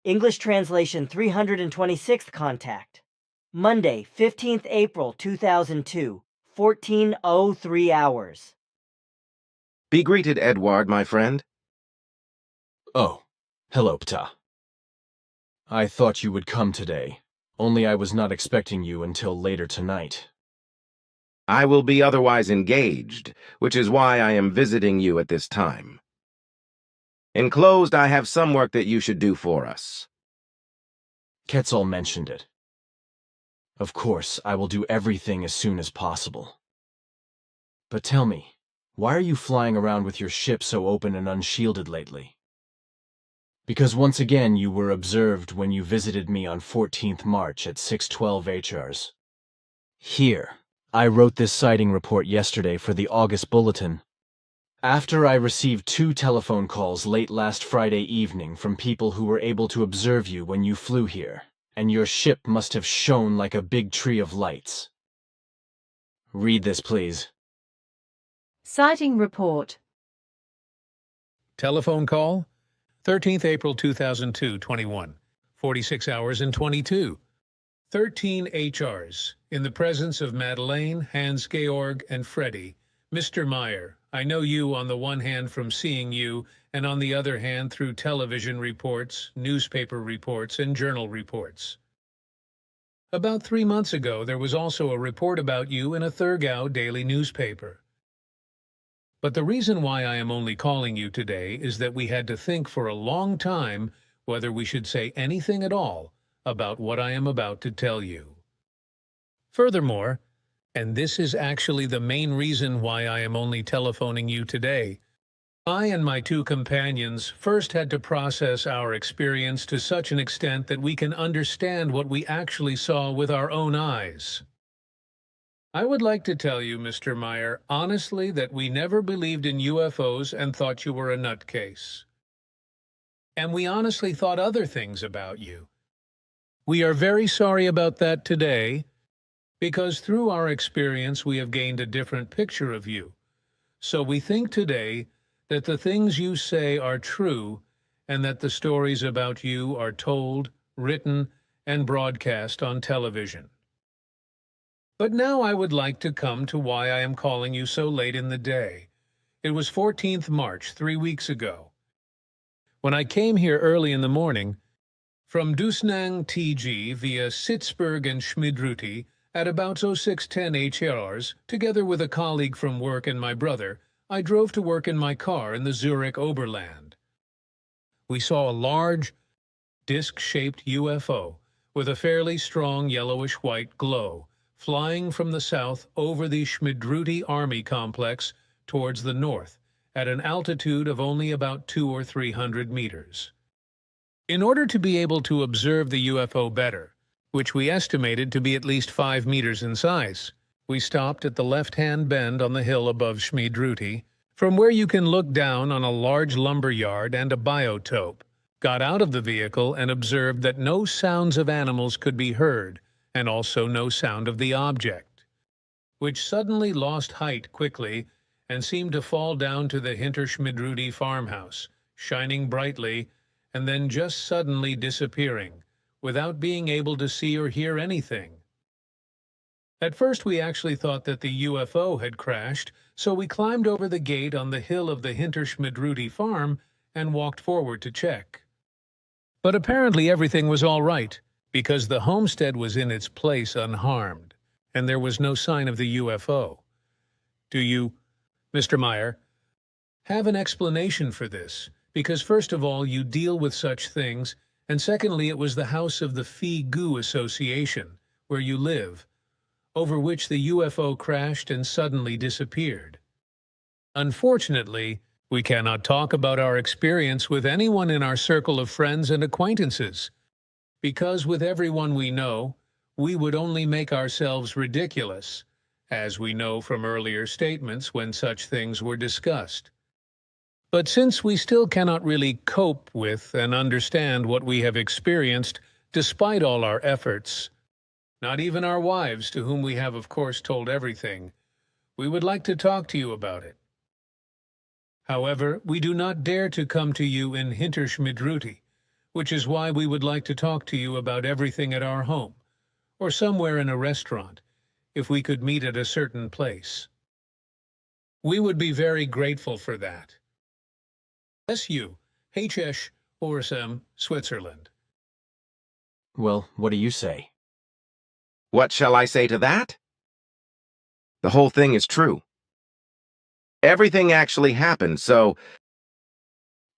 English translation 326th contact. Monday, 15th April 2002, 14:03 hours. Be greeted, Edward, my friend. Oh, hello, Ptah. I thought you would come today, only I was not expecting you until later tonight. I will be otherwise engaged, which is why I am visiting you at this time. Enclosed, I have some work that you should do for us. Quetzal mentioned it. Of course, I will do everything as soon as possible. But tell me, why are you flying around with your ship so open and unshielded lately? Because once again you were observed when you visited me on 14th March at 6:12 HRs. Here, I wrote this sighting report yesterday for the August Bulletin. After I received 2 telephone calls late last Friday evening from people who were able to observe you when you flew here, and your ship must have shone like a big tree of lights. Read this, please. Sighting report. Telephone call, 13th April 2002, 21, 46 hours and 22. 13 HRs, in the presence of Madeleine, Hans-Georg, and Freddie. Mr. Meier, I know you on the one hand from seeing you, and on the other hand through television reports, newspaper reports, and journal reports. About 3 months ago, there was also a report about you in a Thurgau daily newspaper. But the reason why I am only calling you today is that we had to think for a long time whether we should say anything at all about what I am about to tell you. Furthermore, and this is actually the main reason why I am only telephoning you today, I and my 2 companions first had to process our experience to such an extent that we can understand what we actually saw with our own eyes. I would like to tell you, Mr. Meier, honestly that we never believed in UFOs and thought you were a nutcase. And we honestly thought other things about you. We are very sorry about that today, because through our experience we have gained a different picture of you. So we think today that the things you say are true and that the stories about you are told, written, and broadcast on television. But now I would like to come to why I am calling you so late in the day. It was 14th March, 3 weeks ago. When I came here early in the morning, from Dusnang TG via Sitzburg and Schmidruti, at about 0610 HRs, together with a colleague from work and my brother, I drove to work in my car in the Zurich Oberland. We saw a large, disc-shaped UFO with a fairly strong yellowish-white glow, flying from the south over the Schmidruti Army Complex towards the north, at an altitude of only about 200 or 300 meters. In order to be able to observe the UFO better, which we estimated to be at least 5 meters in size, we stopped at the left-hand bend on the hill above Schmidruti, from where you can look down on a large lumber yard and a biotope, got out of the vehicle and observed that no sounds of animals could be heard, and also no sound of the object, which suddenly lost height quickly and seemed to fall down to the Hinterschmidruti farmhouse, shining brightly, and then just suddenly disappearing, without being able to see or hear anything. At first we actually thought that the UFO had crashed, so we climbed over the gate on the hill of the Hinterschmidruti farm and walked forward to check. But apparently everything was all right, because the homestead was in its place unharmed, and there was no sign of the UFO. Do you, Mr. Meier, have an explanation for this? Because first of all, you deal with such things, and secondly, it was the house of the Phi Gu Association, where you live, over which the UFO crashed and suddenly disappeared. Unfortunately, we cannot talk about our experience with anyone in our circle of friends and acquaintances, because with everyone we know, we would only make ourselves ridiculous, as we know from earlier statements when such things were discussed. But since we still cannot really cope with and understand what we have experienced despite all our efforts, not even our wives, to whom we have of course told everything, we would like to talk to you about it. However, we do not dare to come to you in Hinterschmidruti, which is why we would like to talk to you about everything at our home, or somewhere in a restaurant, if we could meet at a certain place. We would be very grateful for that. SU, HS, Orsam, Switzerland. Well, what do you say? What shall I say to that? The whole thing is true. Everything actually happened, so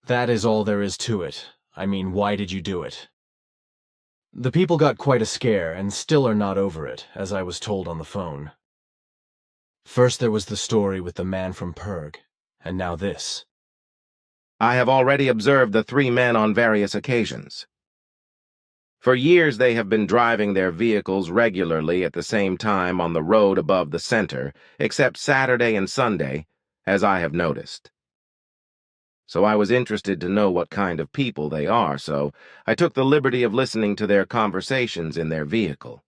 That is all there is to it. I mean, why did you do it? The people got quite a scare and still are not over it, as I was told on the phone. First there was the story with the man from Perg, and now this. I have already observed the three men on various occasions. For years they have been driving their vehicles regularly at the same time on the road above the center, except Saturday and Sunday, as I have noticed. So I was interested to know what kind of people they are, so I took the liberty of listening to their conversations in their vehicle.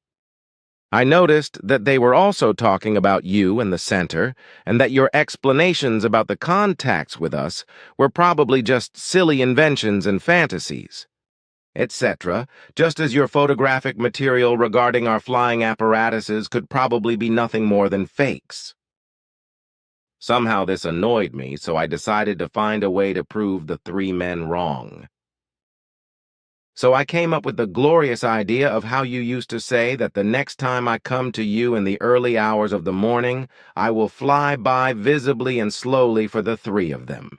I noticed that they were also talking about you and the center, and that your explanations about the contacts with us were probably just silly inventions and fantasies, etc., just as your photographic material regarding our flying apparatuses could probably be nothing more than fakes. Somehow this annoyed me, so I decided to find a way to prove the three men wrong. So I came up with the glorious idea of how you used to say that the next time I come to you in the early hours of the morning, I will fly by visibly and slowly for the three of them.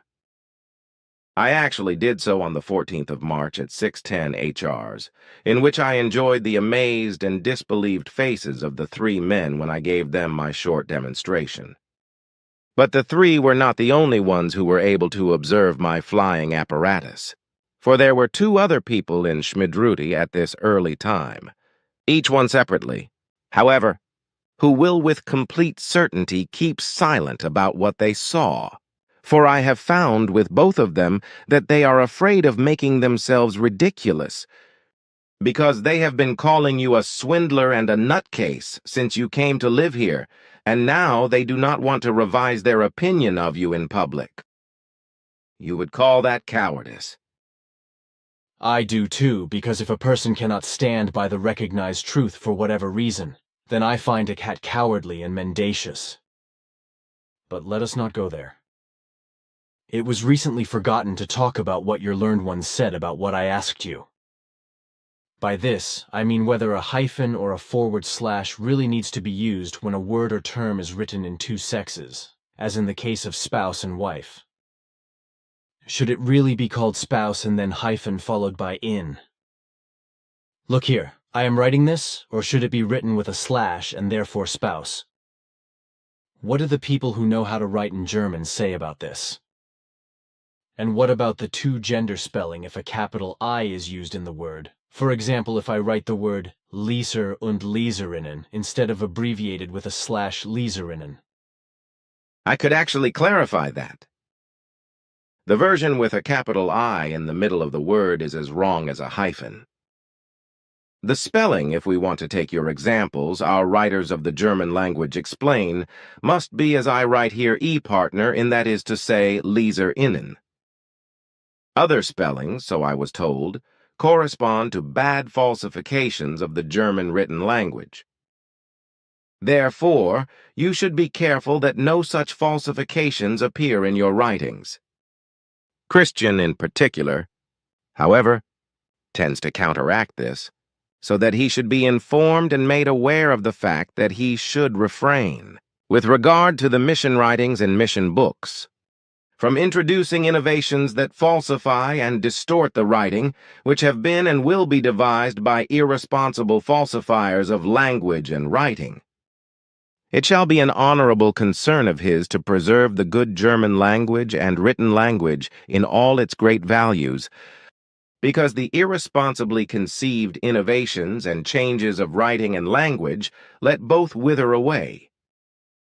I actually did so on the 14th of March at 6:10 HRs, in which I enjoyed the amazed and disbelieved faces of the three men when I gave them my short demonstration. But the three were not the only ones who were able to observe my flying apparatus, for there were two other people in Schmidruti at this early time, each one separately, however, who will with complete certainty keep silent about what they saw. For I have found with both of them that they are afraid of making themselves ridiculous, because they have been calling you a swindler and a nutcase since you came to live here, and now they do not want to revise their opinion of you in public. You would call that cowardice. I do too, because if a person cannot stand by the recognized truth for whatever reason, then I find it cowardly and mendacious. But let us not go there. It was recently forgotten to talk about what your learned ones said about what I asked you. By this, I mean whether a hyphen or a forward slash really needs to be used when a word or term is written in two sexes, as in the case of spouse and wife. Should it really be called spouse and then hyphen followed by in? Look here, I am writing this, or should it be written with a slash and therefore spouse? What do the people who know how to write in German say about this? And what about the two-gender spelling if a capital I is used in the word? For example, if I write the word Leser und Leserinnen instead of abbreviated with a slash Leserinnen. I could actually clarify that. The version with a capital I in the middle of the word is as wrong as a hyphen. The spelling, if we want to take your examples, our writers of the German language explain, must be as I write here E-partner, in that is to say, Leserinnen. Other spellings, so I was told, correspond to bad falsifications of the German written language. Therefore, you should be careful that no such falsifications appear in your writings. Christian, in particular, however, tends to counteract this, so that he should be informed and made aware of the fact that he should refrain, with regard to the mission writings and mission books, from introducing innovations that falsify and distort the writing, which have been and will be devised by irresponsible falsifiers of language and writing. It shall be an honorable concern of his to preserve the good German language and written language in all its great values, because the irresponsibly conceived innovations and changes of writing and language let both wither away.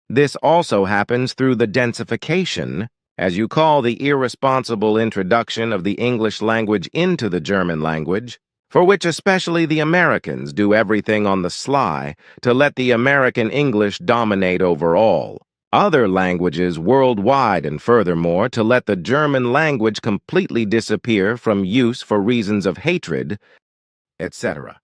This also happens through the densification, as you call the irresponsible introduction of the English language into the German language, for which especially the Americans do everything on the sly to let the American English dominate over all. other languages worldwide, and furthermore, to let the German language completely disappear from use for reasons of hatred, etc.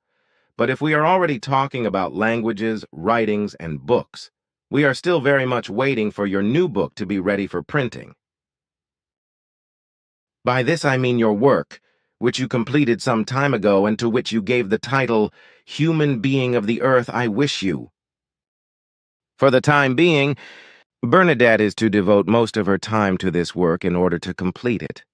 But if we are already talking about languages, writings, and books, we are still very much waiting for your new book to be ready for printing. By this I mean your work, which you completed some time ago and to which you gave the title, Human Being of the Earth, I Wish You. For the time being, Bernadette is to devote most of her time to this work in order to complete it.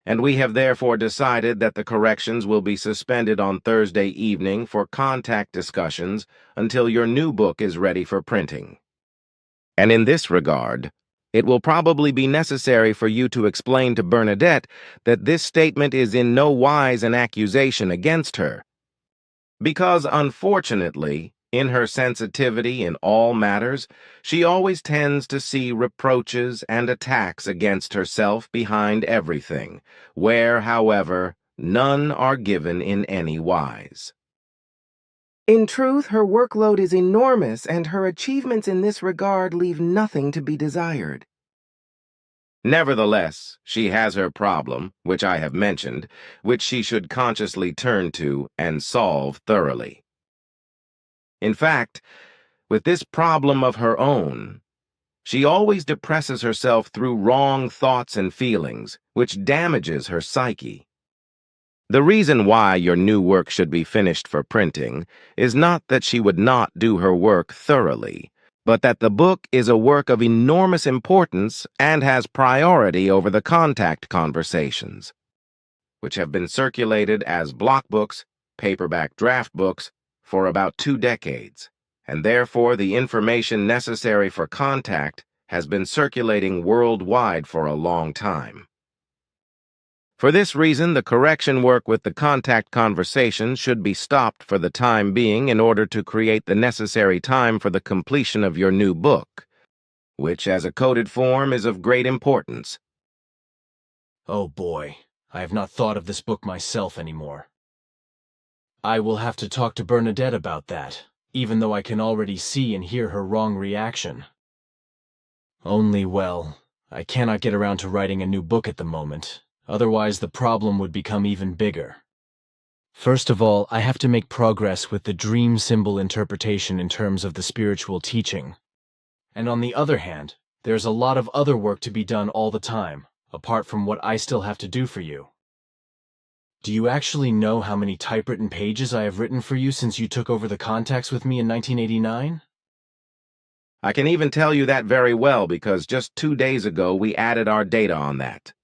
And we have therefore decided that the corrections will be suspended on Thursday evening for contact discussions until your new book is ready for printing. And in this regard, it will probably be necessary for you to explain to Bernadette that this statement is in no wise an accusation against her, because, unfortunately, in her sensitivity in all matters, she always tends to see reproaches and attacks against herself behind everything, where, however, none are given in any wise. In truth, her workload is enormous, and her achievements in this regard leave nothing to be desired. Nevertheless, she has her problem, which I have mentioned, which she should consciously turn to and solve thoroughly. In fact, with this problem of her own, she always depresses herself through wrong thoughts and feelings, which damages her psyche. The reason why your new work should be finished for printing is not that she would not do her work thoroughly, but that the book is a work of enormous importance and has priority over the contact conversations, which have been circulated as block books, paperback draft books, for about 2 decades, and therefore the information necessary for contact has been circulating worldwide for a long time. For this reason, the correction work with the contact conversation should be stopped for the time being in order to create the necessary time for the completion of your new book, which as a coded form is of great importance. Oh boy, I have not thought of this book myself anymore. I will have to talk to Bernadette about that, even though I can already see and hear her wrong reaction. Only, well, I cannot get around to writing a new book at the moment. Otherwise, the problem would become even bigger. First of all, I have to make progress with the dream symbol interpretation in terms of the spiritual teaching. And on the other hand, there's a lot of other work to be done all the time, apart from what I still have to do for you. Do you actually know how many typewritten pages I have written for you since you took over the contacts with me in 1989? I can even tell you that very well because just 2 days ago we added our data on that.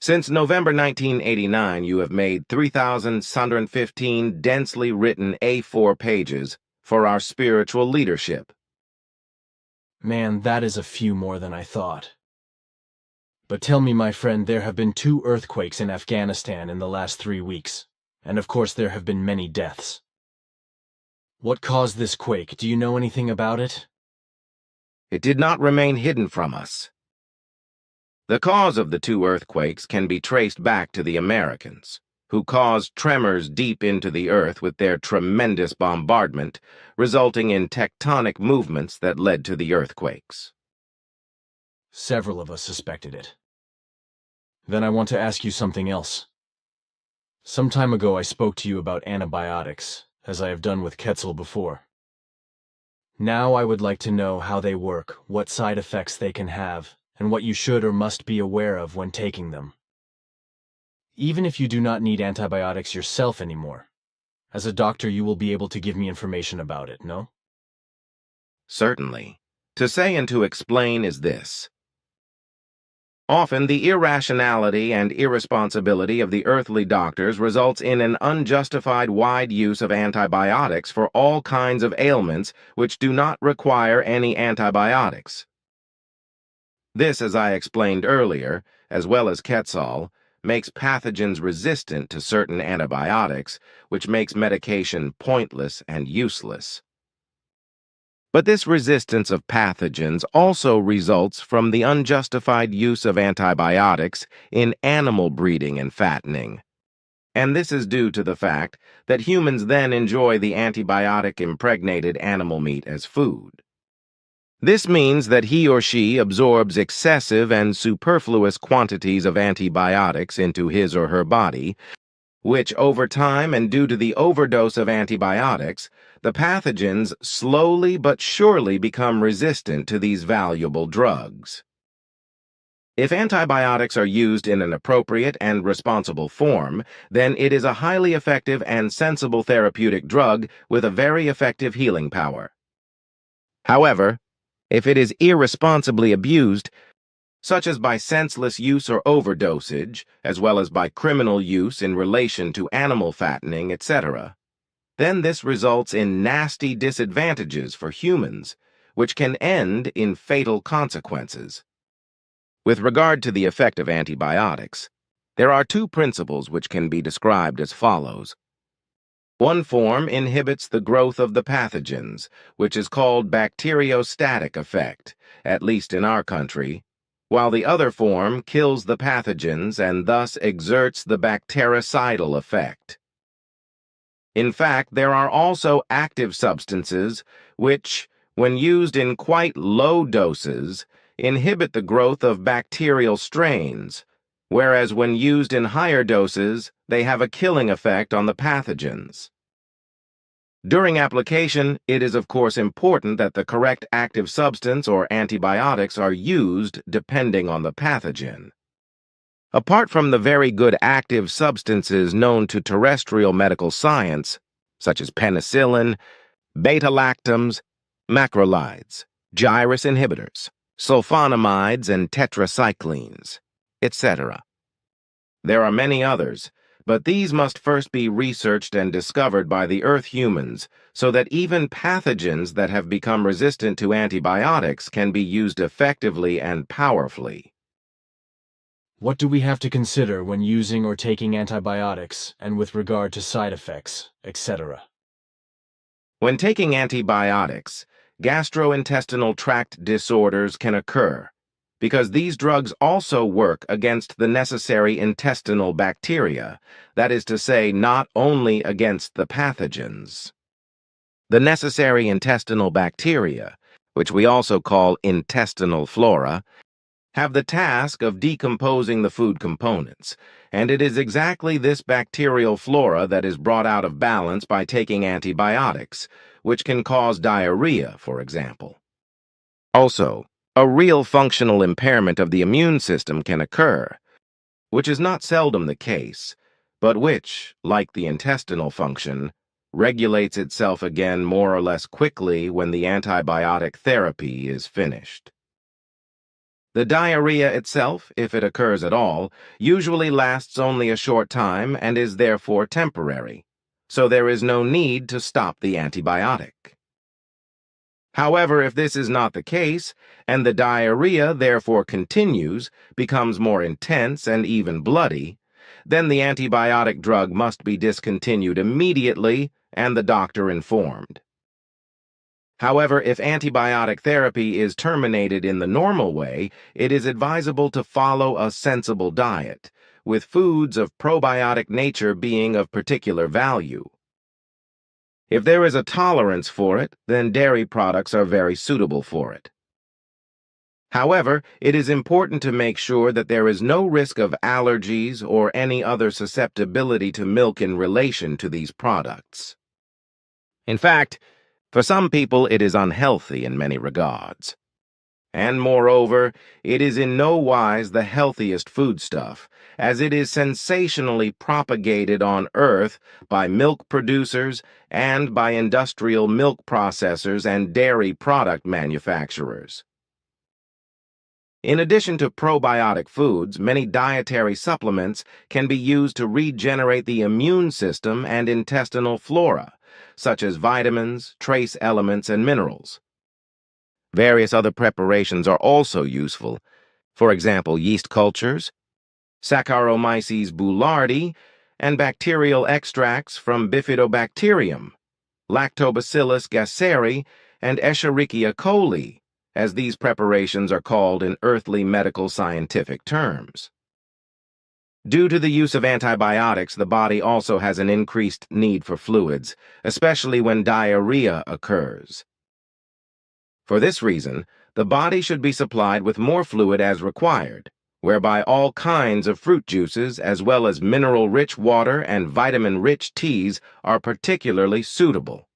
Since November 1989, you have made 3,615 densely written A4 pages for our spiritual leadership. Man, that is a few more than I thought. But tell me, my friend, there have been 2 earthquakes in Afghanistan in the last 3 weeks, and of course there have been many deaths. What caused this quake? Do you know anything about it? It did not remain hidden from us. The cause of the 2 earthquakes can be traced back to the Americans, who caused tremors deep into the earth with their tremendous bombardment, resulting in tectonic movements that led to the earthquakes. Several of us suspected it. Then I want to ask you something else. Some time ago I spoke to you about antibiotics, as I have done with Quetzal before. Now I would like to know how they work, what side effects they can have, and what you should or must be aware of when taking them. Even if you do not need antibiotics yourself anymore, as a doctor you will be able to give me information about it, no? Certainly. To say and to explain is this. Often the irrationality and irresponsibility of the earthly doctors results in an unjustified wide use of antibiotics for all kinds of ailments which do not require any antibiotics. This, as I explained earlier, as well as Quetzal, makes pathogens resistant to certain antibiotics, which makes medication pointless and useless. But this resistance of pathogens also results from the unjustified use of antibiotics in animal breeding and fattening. And this is due to the fact that humans then enjoy the antibiotic-impregnated animal meat as food. This means that he or she absorbs excessive and superfluous quantities of antibiotics into his or her body, which over time and due to the overdose of antibiotics, the pathogens slowly but surely become resistant to these valuable drugs. If antibiotics are used in an appropriate and responsible form, then it is a highly effective and sensible therapeutic drug with a very effective healing power. However, if it is irresponsibly abused, such as by senseless use or overdosage, as well as by criminal use in relation to animal fattening, etc., then this results in nasty disadvantages for humans, which can end in fatal consequences. With regard to the effect of antibiotics, there are two principles which can be described as follows. One form inhibits the growth of the pathogens, which is called bacteriostatic effect, at least in our country, while the other form kills the pathogens and thus exerts the bactericidal effect. In fact, there are also active substances which, when used in quite low doses, inhibit the growth of bacterial strains, whereas when used in higher doses, they have a killing effect on the pathogens. During application, it is of course important that the correct active substance or antibiotics are used depending on the pathogen. Apart from the very good active substances known to terrestrial medical science, such as penicillin, beta-lactams, macrolides, gyrus inhibitors, sulfonamides and tetracyclines, etc. There are many others, but these must first be researched and discovered by the Earth humans so that even pathogens that have become resistant to antibiotics can be used effectively and powerfully. What do we have to consider when using or taking antibiotics and with regard to side effects, etc.? When taking antibiotics, gastrointestinal tract disorders can occur because these drugs also work against the necessary intestinal bacteria, that is to say, not only against the pathogens. The necessary intestinal bacteria, which we also call intestinal flora, have the task of decomposing the food components, and it is exactly this bacterial flora that is brought out of balance by taking antibiotics, which can cause diarrhea, for example. Also, a real functional impairment of the immune system can occur, which is not seldom the case, but which, like the intestinal function, regulates itself again more or less quickly when the antibiotic therapy is finished. The diarrhea itself, if it occurs at all, usually lasts only a short time and is therefore temporary, so there is no need to stop the antibiotic. However, if this is not the case, and the diarrhea therefore continues, becomes more intense and even bloody, then the antibiotic drug must be discontinued immediately and the doctor informed. However, if antibiotic therapy is terminated in the normal way, it is advisable to follow a sensible diet, with foods of probiotic nature being of particular value. If there is a tolerance for it, then dairy products are very suitable for it. However, it is important to make sure that there is no risk of allergies or any other susceptibility to milk in relation to these products. In fact, for some people it is unhealthy in many regards. And moreover, it is in no wise the healthiest foodstuff, as it is sensationally propagated on Earth by milk producers and by industrial milk processors and dairy product manufacturers. In addition to probiotic foods, many dietary supplements can be used to regenerate the immune system and intestinal flora, such as vitamins, trace elements, and minerals. Various other preparations are also useful, for example, yeast cultures, Saccharomyces boulardii, and bacterial extracts from Bifidobacterium, Lactobacillus gasseri, and Escherichia coli, as these preparations are called in earthly medical scientific terms. Due to the use of antibiotics, the body also has an increased need for fluids, especially when diarrhea occurs. For this reason, the body should be supplied with more fluid as required, whereby all kinds of fruit juices as well as mineral-rich water and vitamin-rich teas are particularly suitable.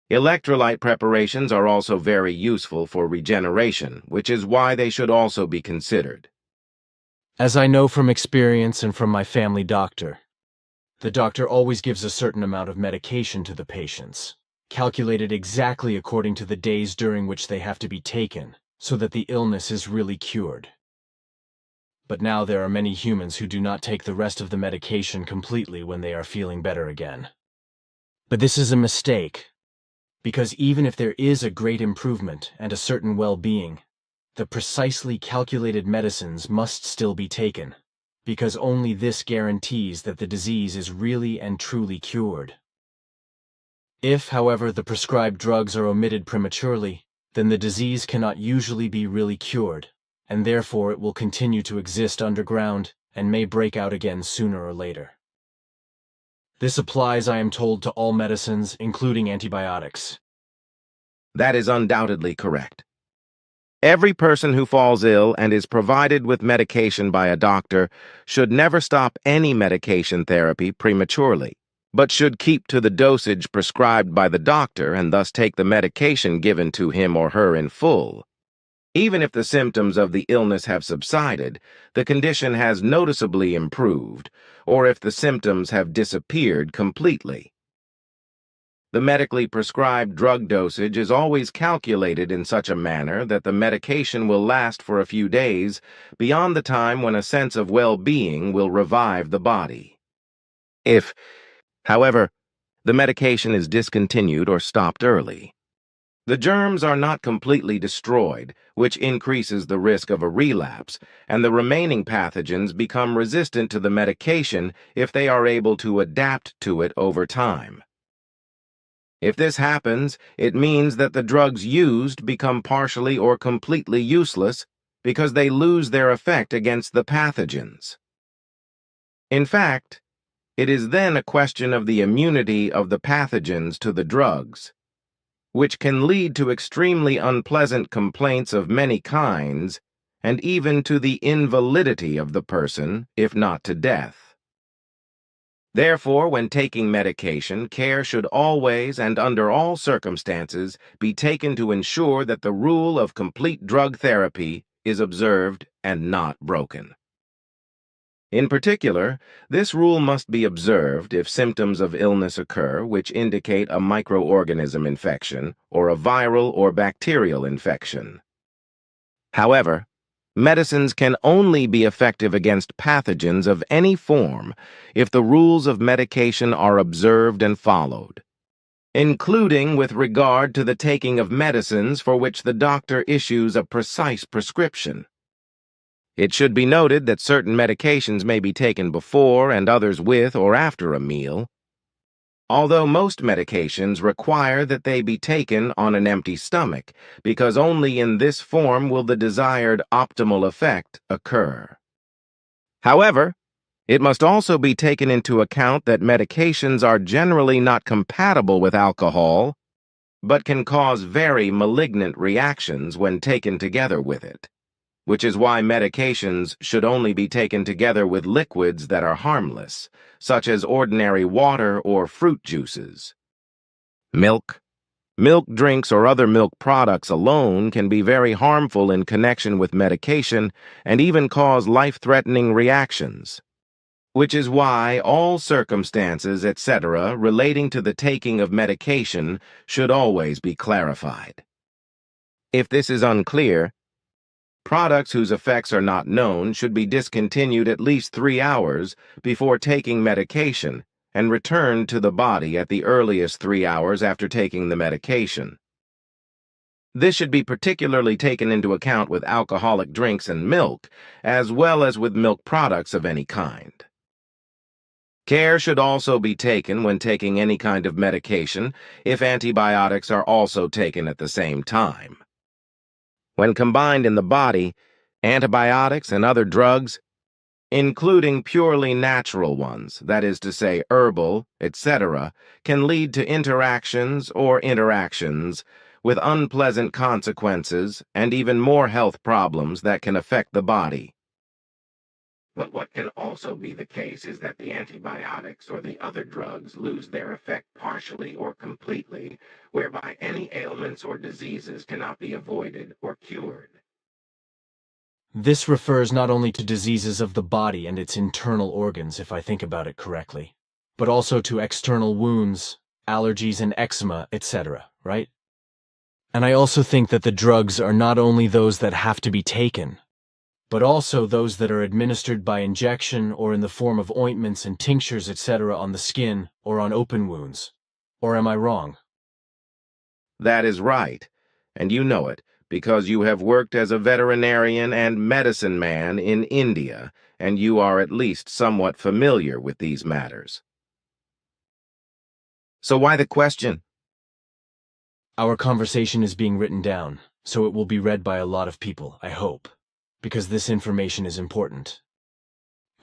Electrolyte preparations are also very useful for regeneration, which is why they should also be considered. As I know from experience and from my family doctor, the doctor always gives a certain amount of medication to the patients, calculated exactly according to the days during which they have to be taken, so that the illness is really cured. But now there are many humans who do not take the rest of the medication completely when they are feeling better again. But this is a mistake, because even if there is a great improvement and a certain well-being, the precisely calculated medicines must still be taken, because only this guarantees that the disease is really and truly cured. If, however, the prescribed drugs are omitted prematurely, then the disease cannot usually be really cured, and therefore it will continue to exist underground and may break out again sooner or later. This applies, I am told, to all medicines, including antibiotics. That is undoubtedly correct. Every person who falls ill and is provided with medication by a doctor should never stop any medication therapy prematurely, but should keep to the dosage prescribed by the doctor and thus take the medication given to him or her in full. Even if the symptoms of the illness have subsided, the condition has noticeably improved, or if the symptoms have disappeared completely. The medically prescribed drug dosage is always calculated in such a manner that the medication will last for a few days, beyond the time when a sense of well-being will revive the body. If, however, the medication is discontinued or stopped early, the germs are not completely destroyed, which increases the risk of a relapse, and the remaining pathogens become resistant to the medication if they are able to adapt to it over time. If this happens, it means that the drugs used become partially or completely useless because they lose their effect against the pathogens. In fact, it is then a question of the immunity of the pathogens to the drugs, which can lead to extremely unpleasant complaints of many kinds and even to the invalidity of the person, if not to death. Therefore, when taking medication, care should always and under all circumstances be taken to ensure that the rule of complete drug therapy is observed and not broken. In particular, this rule must be observed if symptoms of illness occur which indicate a microorganism infection or a viral or bacterial infection. However, medicines can only be effective against pathogens of any form if the rules of medication are observed and followed, including with regard to the taking of medicines for which the doctor issues a precise prescription. It should be noted that certain medications may be taken before and others with or after a meal, although most medications require that they be taken on an empty stomach, because only in this form will the desired optimal effect occur. However, it must also be taken into account that medications are generally not compatible with alcohol, but can cause very malignant reactions when taken together with it, which is why medications should only be taken together with liquids that are harmless, such as ordinary water or fruit juices. Milk drinks, or other milk products alone can be very harmful in connection with medication and even cause life-threatening reactions, which is why all circumstances, etc., relating to the taking of medication should always be clarified. If this is unclear, products whose effects are not known should be discontinued at least 3 hours before taking medication and returned to the body at the earliest 3 hours after taking the medication. This should be particularly taken into account with alcoholic drinks and milk, as well as with milk products of any kind. Care should also be taken when taking any kind of medication if antibiotics are also taken at the same time. When combined in the body, antibiotics and other drugs, including purely natural ones, that is to say herbal, etc., can lead to interactions with unpleasant consequences and even more health problems that can affect the body. But what can also be the case is that the antibiotics or the other drugs lose their effect partially or completely, whereby any ailments or diseases cannot be avoided or cured. This refers not only to diseases of the body and its internal organs, if I think about it correctly, but also to external wounds, allergies and eczema, etc., right? And I also think that the drugs are not only those that have to be taken, but also those that are administered by injection or in the form of ointments and tinctures, etc., on the skin or on open wounds. Or am I wrong? That is right, and you know it because you have worked as a veterinarian and medicine man in India, and you are at least somewhat familiar with these matters. So why the question? Our conversation is being written down, so it will be read by a lot of people, I hope, because this information is important.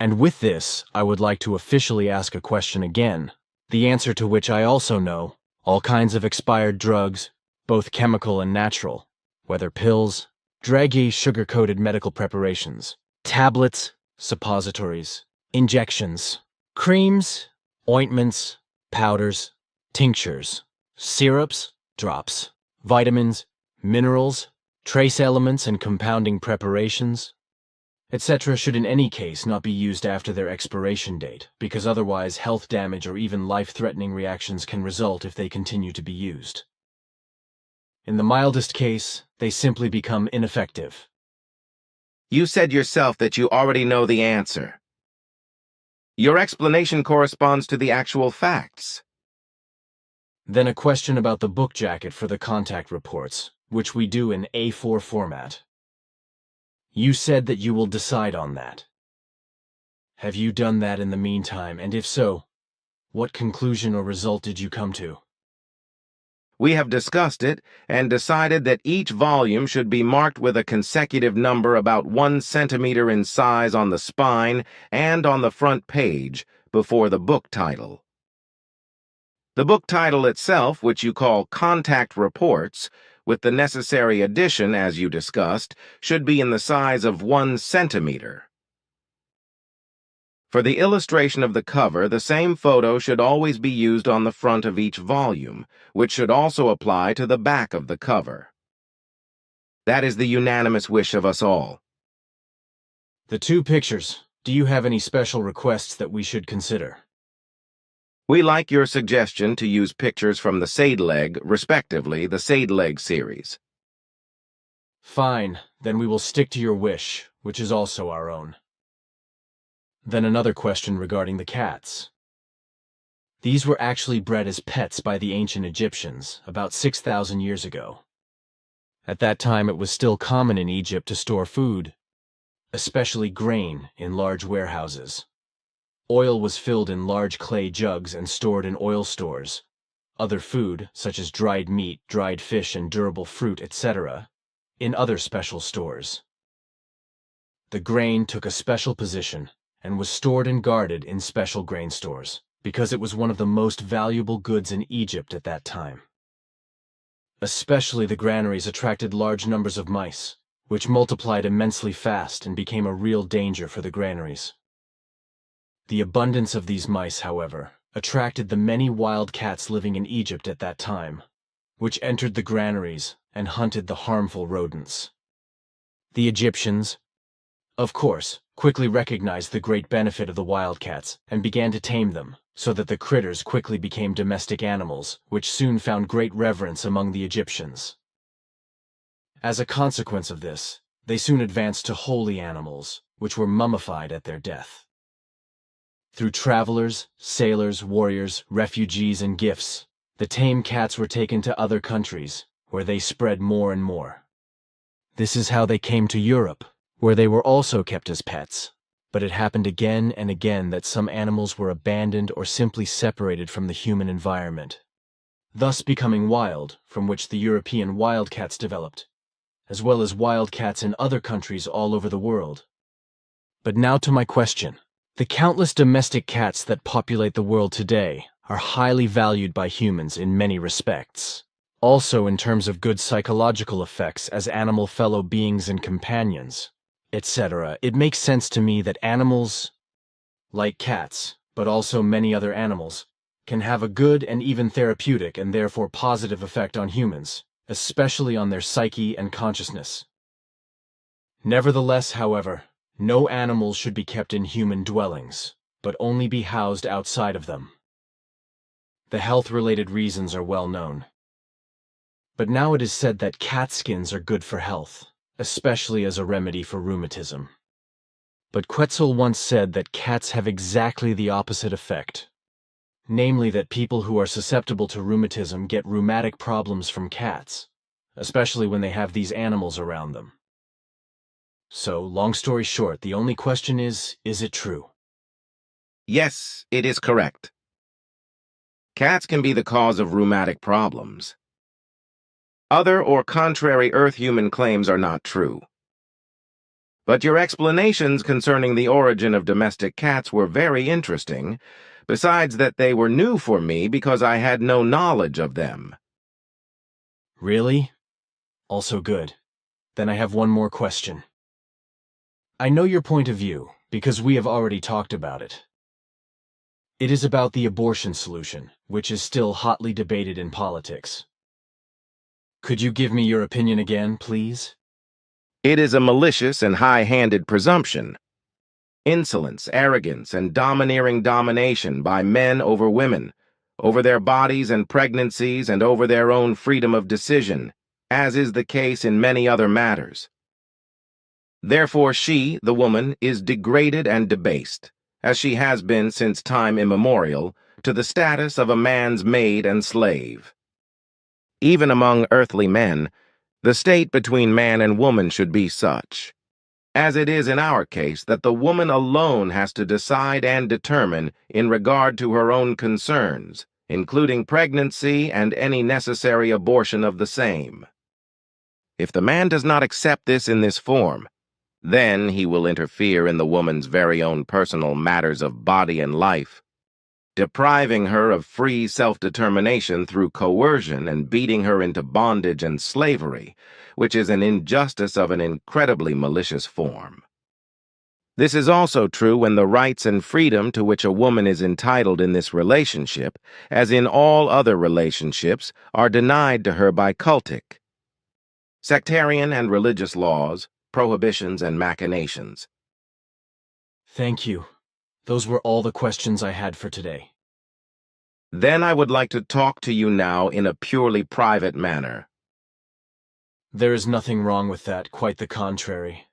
And with this, I would like to officially ask a question again, the answer to which I also know: all kinds of expired drugs, both chemical and natural, whether pills, druggy sugar-coated medical preparations, tablets, suppositories, injections, creams, ointments, powders, tinctures, syrups, drops, vitamins, minerals, trace elements and compounding preparations, etc. should in any case not be used after their expiration date, because otherwise health damage or even life-threatening reactions can result if they continue to be used. In the mildest case, they simply become ineffective. You said yourself that you already know the answer. Your explanation corresponds to the actual facts. Then a question about the book jacket for the contact reports, which we do in A4 format. You said that you will decide on that. Have you done that in the meantime, and if so, what conclusion or result did you come to? We have discussed it and decided that each volume should be marked with a consecutive number about 1 centimeter in size on the spine and on the front page before the book title. The book title itself, which you call Contact Reports, with the necessary addition, as you discussed, should be in the size of 1 centimeter. For the illustration of the cover, the same photo should always be used on the front of each volume, which should also apply to the back of the cover. That is the unanimous wish of us all. The 2 pictures, do you have any special requests that we should consider? We like your suggestion to use pictures from the Sadeleg, respectively, the Sadeleg series. Fine, then we will stick to your wish, which is also our own. Then another question regarding the cats. These were actually bred as pets by the ancient Egyptians, about 6,000 years ago. At that time it was still common in Egypt to store food, especially grain, in large warehouses. Oil was filled in large clay jugs and stored in oil stores. Other food, such as dried meat, dried fish, and durable fruit, etc., in other special stores. The grain took a special position and was stored and guarded in special grain stores, because it was one of the most valuable goods in Egypt at that time. Especially the granaries attracted large numbers of mice, which multiplied immensely fast and became a real danger for the granaries. The abundance of these mice, however, attracted the many wild cats living in Egypt at that time, which entered the granaries and hunted the harmful rodents. The Egyptians, of course, quickly recognized the great benefit of the wildcats and began to tame them, so that the critters quickly became domestic animals, which soon found great reverence among the Egyptians. As a consequence of this, they soon advanced to holy animals, which were mummified at their death. Through travelers, sailors, warriors, refugees, and gifts, the tame cats were taken to other countries, where they spread more and more. This is how they came to Europe, where they were also kept as pets. But it happened again and again that some animals were abandoned or simply separated from the human environment, thus becoming wild, from which the European wildcats developed, as well as wildcats in other countries all over the world. But now to my question. The countless domestic cats that populate the world today are highly valued by humans in many respects. Also in terms of good psychological effects as animal fellow beings and companions, etc. It makes sense to me that animals, like cats, but also many other animals, can have a good and even therapeutic and therefore positive effect on humans, especially on their psyche and consciousness. Nevertheless, however, no animals should be kept in human dwellings, but only be housed outside of them. The health-related reasons are well known. But now it is said that cat skins are good for health, especially as a remedy for rheumatism. But Quetzal once said that cats have exactly the opposite effect. Namely that people who are susceptible to rheumatism get rheumatic problems from cats, especially when they have these animals around them. So, long story short, the only question is it true? Yes, it is correct. Cats can be the cause of rheumatic problems. Other or contrary Earth-human claims are not true. But your explanations concerning the origin of domestic cats were very interesting, besides that they were new for me because I had no knowledge of them. Really? Also good. Then I have one more question. I know your point of view, because we have already talked about it. It is about the abortion solution, which is still hotly debated in politics. Could you give me your opinion again, please? It is a malicious and high-handed presumption. Insolence, arrogance, and domineering domination by men over women, over their bodies and pregnancies and over their own freedom of decision, as is the case in many other matters. Therefore she, the woman, is degraded and debased, as she has been since time immemorial, to the status of a man's maid and slave. Even among earthly men, the state between man and woman should be such, as it is in our case, that the woman alone has to decide and determine in regard to her own concerns, including pregnancy and any necessary abortion of the same. If the man does not accept this in this form, then he will interfere in the woman's very own personal matters of body and life, depriving her of free self-determination through coercion and beating her into bondage and slavery, which is an injustice of an incredibly malicious form. This is also true when the rights and freedom to which a woman is entitled in this relationship, as in all other relationships, are denied to her by cultic, sectarian and religious laws, prohibitions and machinations. Thank you. Those were all the questions I had for today. Then I would like to talk to you now in a purely private manner. There is nothing wrong with that, quite the contrary.